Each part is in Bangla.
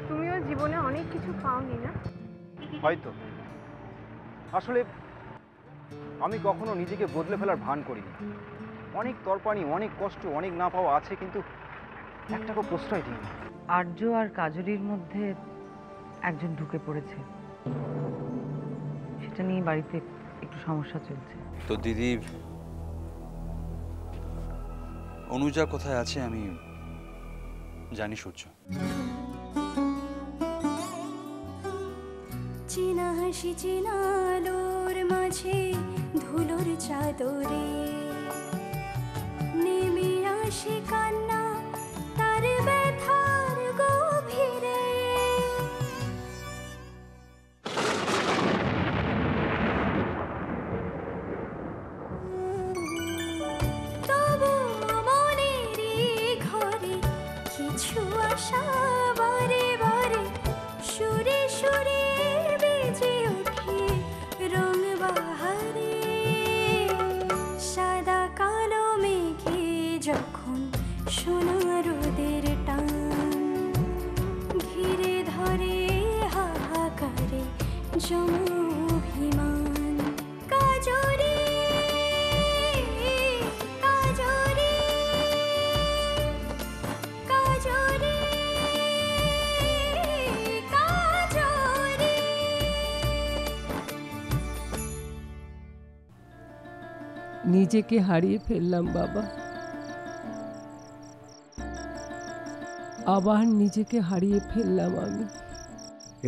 তুমিও জীবনে অনেক কিছু পাওনি না? হয়তো আসলে আমি কখনো নিজেকে বদলে ফেলার ভান করিনি। অনেক তরপানি, অনেক কষ্ট, অনেক না পাওয়া আছে, কিন্তু একটাকেও প্রশ্রয় দিইনি। আর্য আর কাজরির মধ্যে একজন ঢুকে পড়েছে, সেটা নিয়ে বাড়িতে একটু সমস্যা চলছে। তো দিদি, অনুজা কোথায় আছে আমি জানি সূর্য। চেনা হাসি চেনা আলোর মাঝে ধুলোর চাদরে নেমে আসে কান্না তার ব্যথার গভীরে। তবু মনেরই ঘরে কিছু আশা বারে বারে সুরে সুরে বেজে ওঠে রং বাহারে। সাদা কালো মেঘে যখন সোনা রোদের টান ঘিরে ধরে হাহাকারে জমাভিমান। কাজরে কাজরে কাজরে কাজরে। নিজেকে হারিয়ে ফেললাম বাবা, আবার নিজেকে হারিয়ে ফেললাম আমি।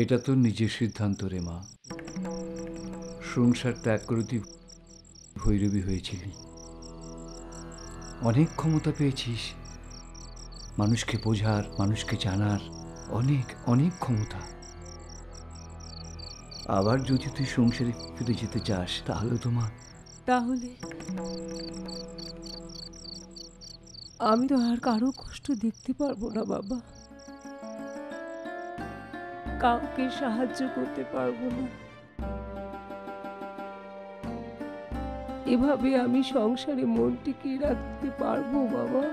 এটা তো নিজের সিদ্ধান্ত রে মা। সংসার ত্যাগ করে তুই ভৈরবী হয়েছিলি, অনেক ক্ষমতা পেয়েছিস, মানুষকে বোঝার, মানুষকে জানার অনেক অনেক ক্ষমতা। আবার যদি তুই সংসারে ফিরে যেতে চাস তাহলে তো মা, তাহলে আমি তো আর কারো কষ্ট দেখতে পারবো না বাবা, কাউকে সাহায্য করতে পারবো না। এভাবে আমি সংসারে মন টিকিয়ে রাখতে পারবো বাবা?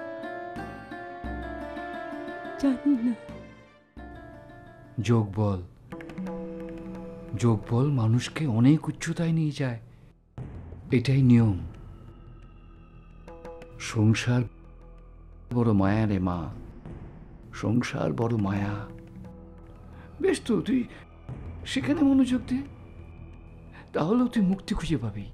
জানি না। যোগ বল, যোগ বল মানুষকে অনেক উচ্চতায় নিয়ে যায়, এটাই নিয়ম। সংসার বড় মায়া রে মা, সংসার বড় মায়া। বেশ তো, তুই সেখানে মনোযোগ দে, তাহলেও তুই মুক্তি খুঁজে পাবি।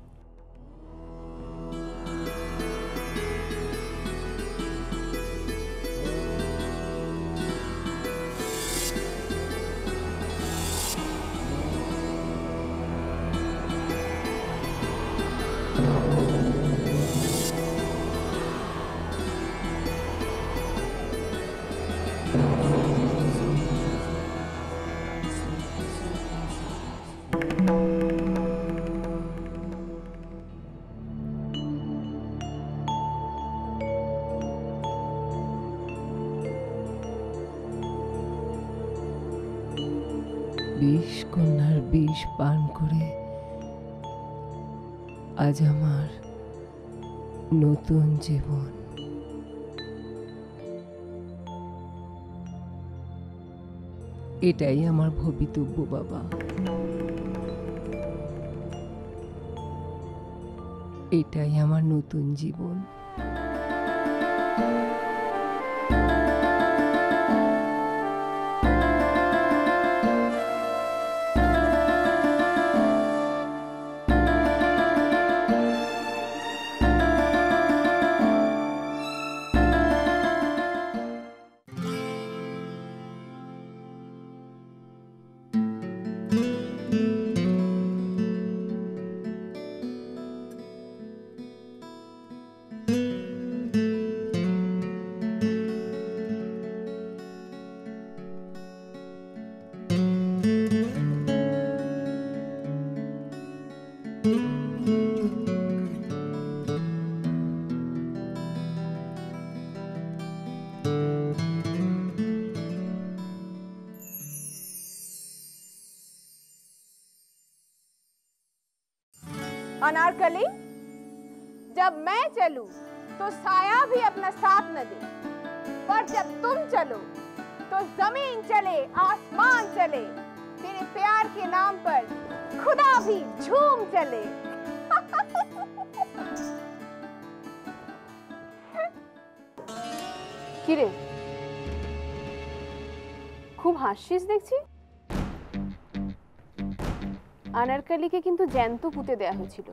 বিষ কন্যার বিষ পান করে আজ আমার নতুন জীবন। এটাই আমার ভবিতব্য বাবা, এটাই আমার নতুন জীবন। अनारकली, जब मैं चलूं तो साया भी अपना साथ न दे, पर जब तुम चलो तो जमीन चले आसमान चले, तेरे प्यार के नाम पर खुदा भी झूम चले। কিরে, খুব হাসছিস দেখছি। আনারকলিকে কিন্তু জ্যান্ত পুঁতে দেয়া হয়েছিল।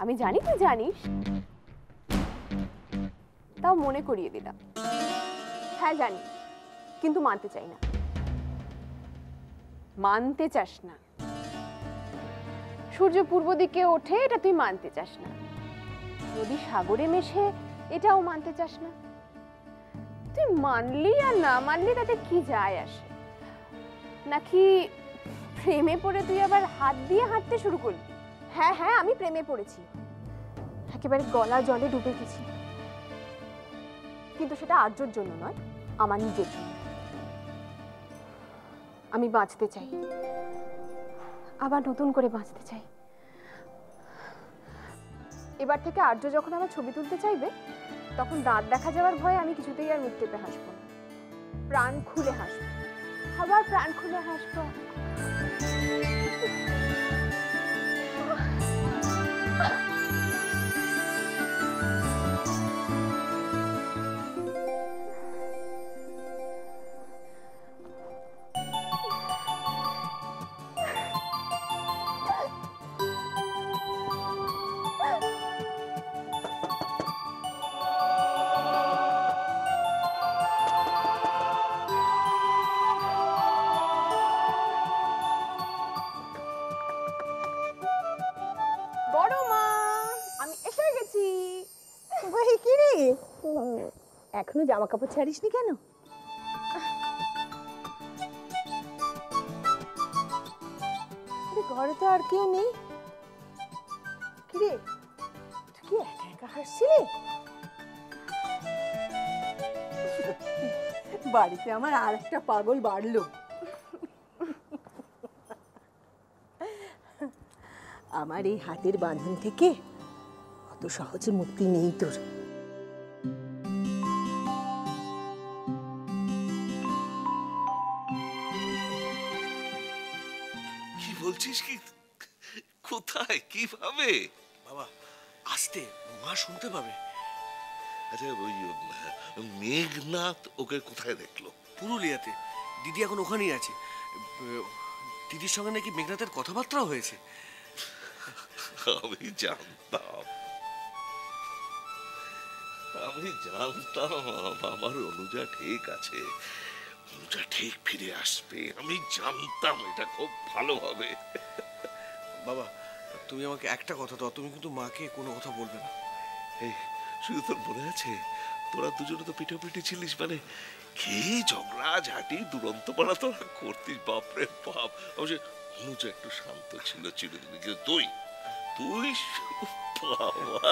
আমি জানি তুই জানিস, তাও মনে করিয়ে দিলাম। হ্যাঁ জানি, কিন্তু মানতে চাই না। মানতে চাস না। সূর্য পূর্ব দিকে ওঠে এটা তুই মানতে চাস না। নদী সাগরে মেশে এটাও মানতে চাস না। তুই মানলি আর না মানলি তাতে কি যায় আসে? নাকি প্রেমে পড়ে তুই আবার হাত দিয়ে হাঁটতে শুরু করলি? হ্যাঁ হ্যাঁ, আমি প্রেমে পড়েছি, একেবারে গলা জলে ডুবে গেছি, কিন্তু সেটা আর্যর জন্য নয়, আমার নিজের জন্য। আমি বাঁচতে চাই, আবার নতুন করে বাঁচতে চাই। এবার থেকে আর্য যখন আমার ছবি তুলতে চাইবে, তখন দাঁত দেখা যাওয়ার ভয়ে আমি কিছুতেই আর মুখ টেপে হাসবো না, প্রাণ খুলে হাসবো, আবার প্রাণ খুলে হাসবো। বড় মা, আমি এসে গেছি। ভাই কি রে, এখনো জামা কাপড় ছাড়িসনি কেন? ঘরে তো আর কেউ নেই। কি রে, তুই কি একা একা হাসছিলি? বাড়িতে আমার আর একটা পাগল বাড়লো। আমার এই হাতের বাঁধন থেকে অত সহজে মুক্তি নেই তোর। কি বলছিস? কি কোথায় কিভাবে? বাবা আস্তে, মা শুনতে পাবে। আচ্ছা ওই মেঘনাথ ওকে কোথায় দেখলো? পুরুলিয়াতে, দিদি এখন ওখানেই আছে। দিদির সঙ্গে নাকি মেঘনাথের কথাবার্তা হয়েছে। আমি জানতাম আমার অনুজা ঠিক আছে, অনুজা ঠিক ফিরে আসবে। আমি জানতাম এটা খুব ভালো হবে। বাবা তুমি আমাকে একটা কথা দাও, তুমি কিন্তু মাকে কোনো কথা বলবে না। এই শুধু তোর মনে আছে, তোরা দুজনে তো পিঠাপিঠি ছিলিস, মানে কি ঝগড়া ঝাঁটি দুরন্ত পাড়া তোরা করতিস, বাপরে বাপ। অবশ্য অনুজা একটু শান্ত ছিল চিরদিন, কিন্তু তুই বাবা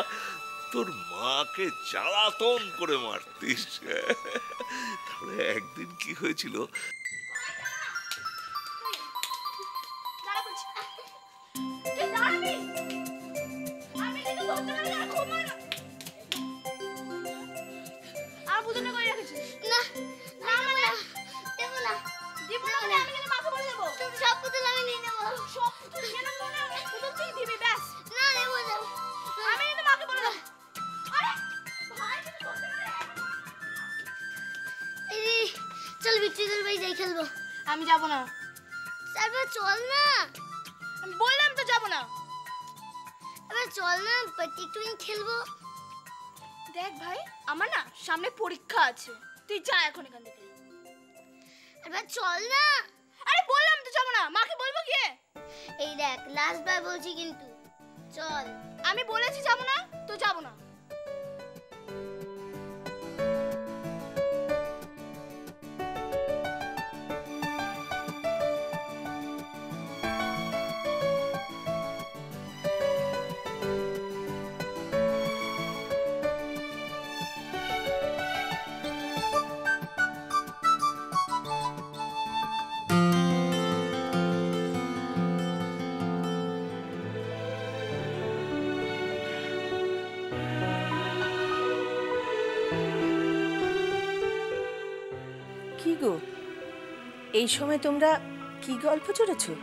তোর মাকে জ্বালাতন করে মারতিস। তাহলে একদিন কি হয়েছিল, চল বিট্রিদের বাড়ি যাই খেলবো। আমি যাব না। তারপর চল না, আমি বললাম তো যাব না। এবার চল না, একটু খেলবো। দেখ ভাই, আমার না সামনে পরীক্ষা আছে, তুই যা এখন এখান থেকে। এবার চল না। আরে বললাম তো যাব না, মাকে বলবো কি? এই দেখ লাস্ট বার বলছি কিন্তু, চল। আমি বলেছি যাব না, তো যাব না। গো, এই সময় তোমরা কি গল্প জুড়েছো?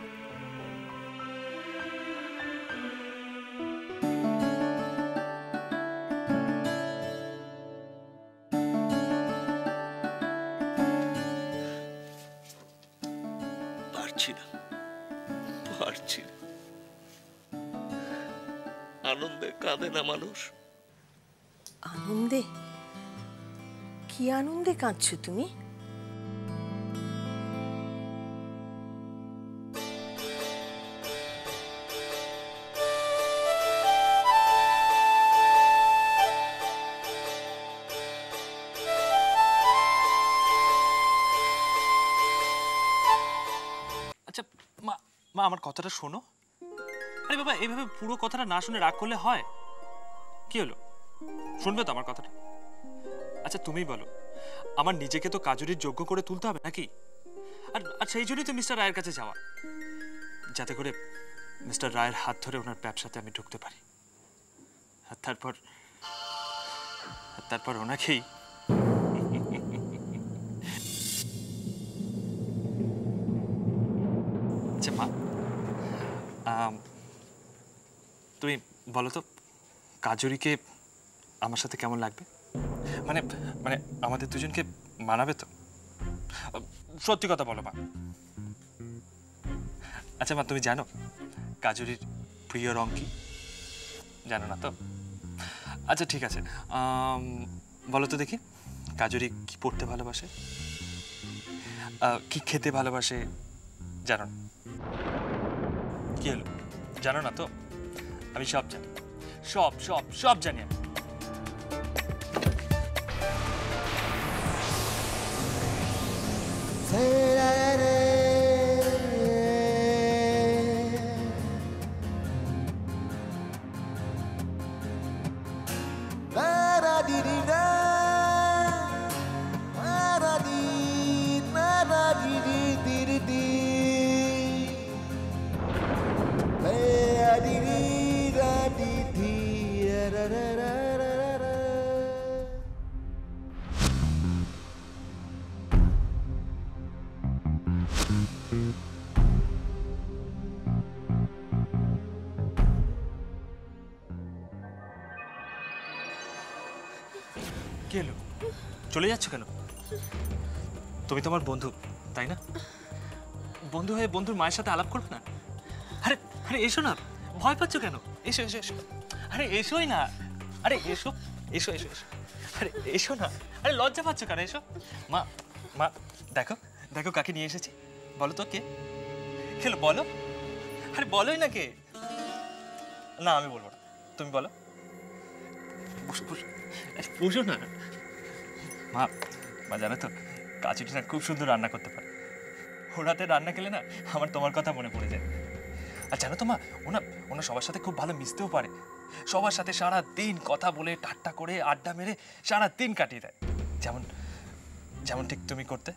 পারছি না, পারছি না। আনন্দে কাঁদে না মানুষ? আনন্দে? কি আনন্দে কাঁদছো তুমি? আচ্ছা মা, মা আমার কথাটা শোনো। আরে বাবা, এইভাবে পুরো কথাটা না শুনে রাগ করলে হয়? কি হলো, শুনবে তো আমার কথাটা? আচ্ছা তুমিই বলো, আমার নিজেকে তো কাজুরির যোগ্য করে তুলতে হবে নাকি? আর সেই জন্যই তো মিস্টার রায়ের কাছে যাওয়া, যাতে করে মিস্টার রায়ের হাত ধরে ওনার ব্যবসাতে আমি ঢুকতে পারি। আর তারপর ওনাকেই আচ্ছা মা, তুমি বলো তো, কাজুরিকে আমার সাথে কেমন লাগবে? মানে মানে আমাদের দুজনকে মানাবে তো? সত্যি কথা বলো মা। আচ্ছা মা, তুমি জানো কাজুরির প্রিয় রং কি? জানো না তো? আচ্ছা ঠিক আছে, বলো তো দেখি, কাজুরি কি পড়তে ভালোবাসে, কি খেতে ভালোবাসে? জানো না? কি হলো, জানো না তো? আমি সব জানি, সব সব সব জানি আমি। কি হলো, চলে যাচ্ছ কেন? তুমি তোমার বন্ধু, তাই না? বন্ধু হয়ে বন্ধুর মায়ের সাথে আলাপ করবে না? আরে আরে এসো না, ভয় পাচ্ছ কেন? এসো এসো এসো, আরে এসোই না, আরে এসো এসো এসো এসো, আরে এসো না, আরে লজ্জা পাচ্ছ কেন? এসো। মা মা, দেখো দেখো কাকে নিয়ে এসেছি। বলো তো কে? খেলো বলো, আরে বলোই না কে। না আমি বলবো না, তুমি বলো। বসো বসো বসো না। মা মা, জানো তো কাজুরি না খুব সুন্দর রান্না করতে পারে। ওর হাতে রান্না খেলে না আমার তোমার কথা মনে পড়ে যায়। আর জানো তো মা, ওনা সবার সাথে খুব ভালো মিশতেও পারে। সবার সাথে সারা দিন কথা বলে, ঠাট্টা করে, আড্ডা মেরে সারা দিন কাটিয়ে দেয়। যেমন যেমন ঠিক তুমি করতে,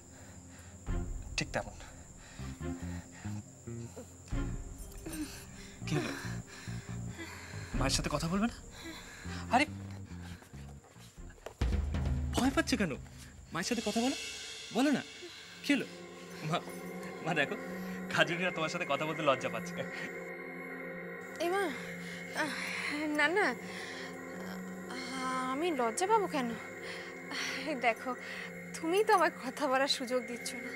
ঠিক তেমন। কি হলো, মায়ের সাথে কথা বলবে না? আরে ভয় পাচ্ছে কেন? মায়ের সাথে কথা বলো, বলো না। কি হলো মা? মা দেখো, কাজুরিরা তোমার সাথে কথা বলতে লজ্জা পাচ্ছে। এমা, না না, আমি লজ্জা পাবো কেন? দেখো, তুমি তো আমার কথা বলার সুযোগ দিচ্ছ না।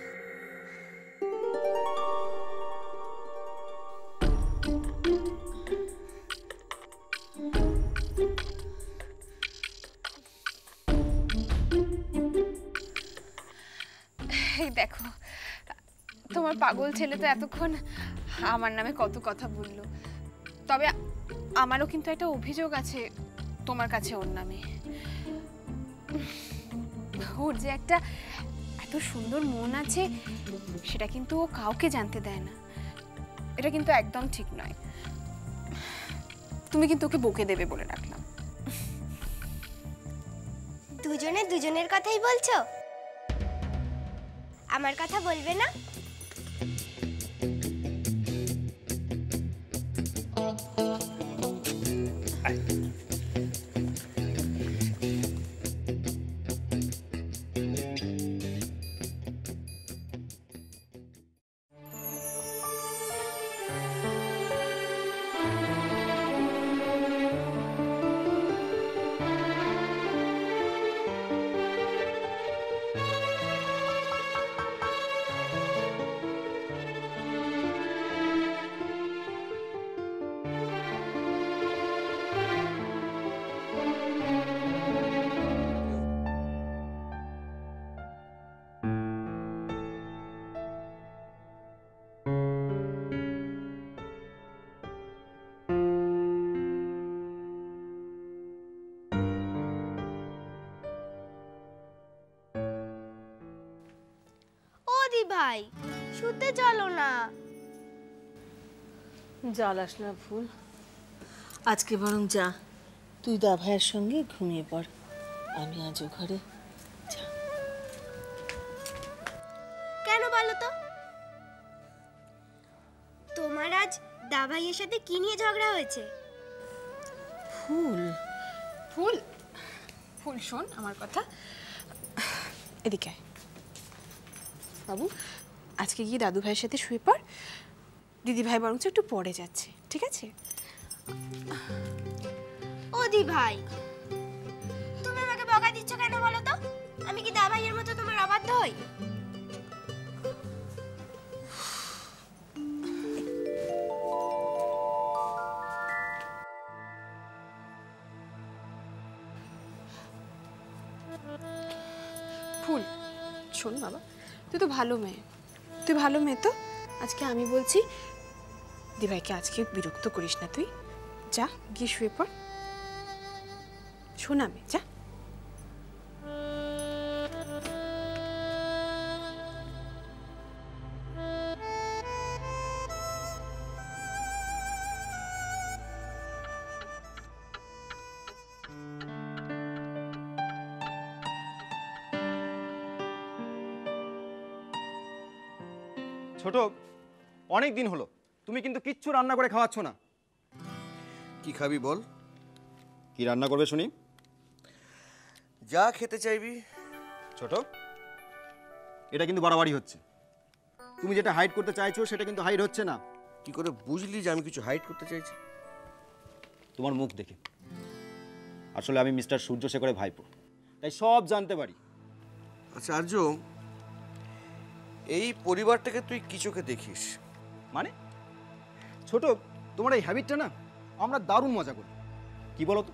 এই দেখো, তোমার পাগল ছেলে তো এতক্ষণ আমার নামে কত কথা বললো। তবে আমারও কিন্তু একটা অভিযোগ আছে তোমার কাছে ওর নামে। ওর যে একটা এত সুন্দর মন আছে, সেটা কিন্তু ও কাউকে জানতে দেয় না। এটা কিন্তু একদম ঠিক নয়। তুমি কিন্তু ওকে বকে দেবে বলে রাখলাম। দুজনে দুজনের কথাই বলছো, আমার কথা বলবে না? ভাই শুতে চলো না। জ্বালাস না ফুল, আজকে বরং যা, তুই দা ভাইয়ের সঙ্গে ঘুমিয়ে পড়, আমি আজও ঘরে। কেন বলো তো? তোমার আজ দা ভাইয়ের সাথে কি নিয়ে ঝগড়া হয়েছে? ফুল ফুল ফুল শোন আমার কথা, এদিকে আয়। বাবু আজকে গিয়ে দাদু ভাইয়ের সাথে শুয়ে পড়, দিদি ভাই বরঞ্চ একটু পরে যাচ্ছে, ঠিক আছে? ও দি ভাই, তুমি আমাকে বকা দিচ্ছ কেন বলো তো? আমি কি দা ভাইয়ের মতো তোমার অবাধ্য হই? ফুল শোন বাবা, তুই তো ভালো মেয়ে, তুই ভালো মেয়ে তো। আজকে আমি বলছি দিভাইকে আজকে বিরক্ত করিস না, তুই যা গিয়ে শুয়ে পড়। শোনা মেয়ে, যা। ছোট, অনেক দিন হলো তুমি কিন্তু কিচ্ছু রান্না করে খাওয়াচ্ছ না। কি খাবি বল? কি রান্না করবে শুনি? যা খেতে চাইবি। ছোট, এটা কিন্তু বাড়াবাড়ি হচ্ছে। তুমি যেটা হাইড করতে চাইছো সেটা কিন্তু হাইড হচ্ছে না। কি করে বুঝলি যে আমি কিছু হাইড করতে চাইছি? তোমার মুখ দেখে। আসলে আমি মিস্টার সূর্যশেখরের ভাইপো, তাই সব জানতে পারি। আচ্ছা আর্য, এই পরিবারটাকে তুই কি চোখে দেখিস? মানে ছোট, তোমার এই হ্যাবিটটা না আমরা দারুণ মজা করি। কি বলো তো,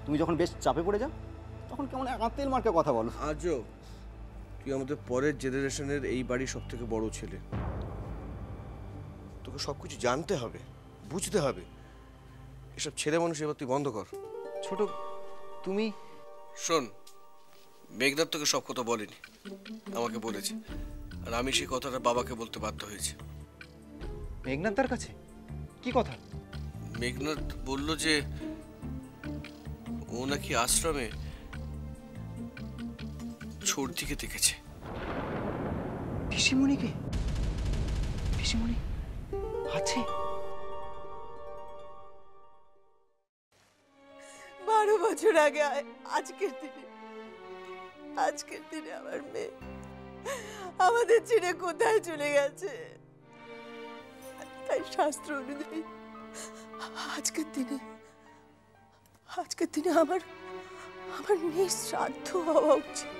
তুমি যখন বেশ চাপে পড়ে যাও তখন কেমন আঁতেল মার্কে কথা বলো। আর্য, তুই আমাদের পরের জেনারেশনের এই বাড়ির সব থেকে বড় ছেলে, তোকে সব কিছু জানতে হবে, বুঝতে হবে। এসব ছেলে মানুষ এবার তুই বন্ধ কর। ছোট তুমি শোন, মেঘনাথ তোকে সব কথা বলেনি, আমাকে বলেছে, আর আমি সেই কথাটা বাবাকে বলতে বাধ্য হয়েছি। মেঘনাথ তার কাছে কি কথা? মেঘনাথ বলল যে ও নাকি আশ্রমে ছোটদিকে দেখেছে। পিসিমণিকে? পিসিমণি আছে? 12 বছর আগে আজকের দিনে আমার মেয়ে আমাদের ছেড়ে কোথায় চলে গেছে। তাই শাস্ত্র অনুযায়ী আজকের দিনে আমার মেয়ের শ্রাদ্ধ হওয়া উচিত।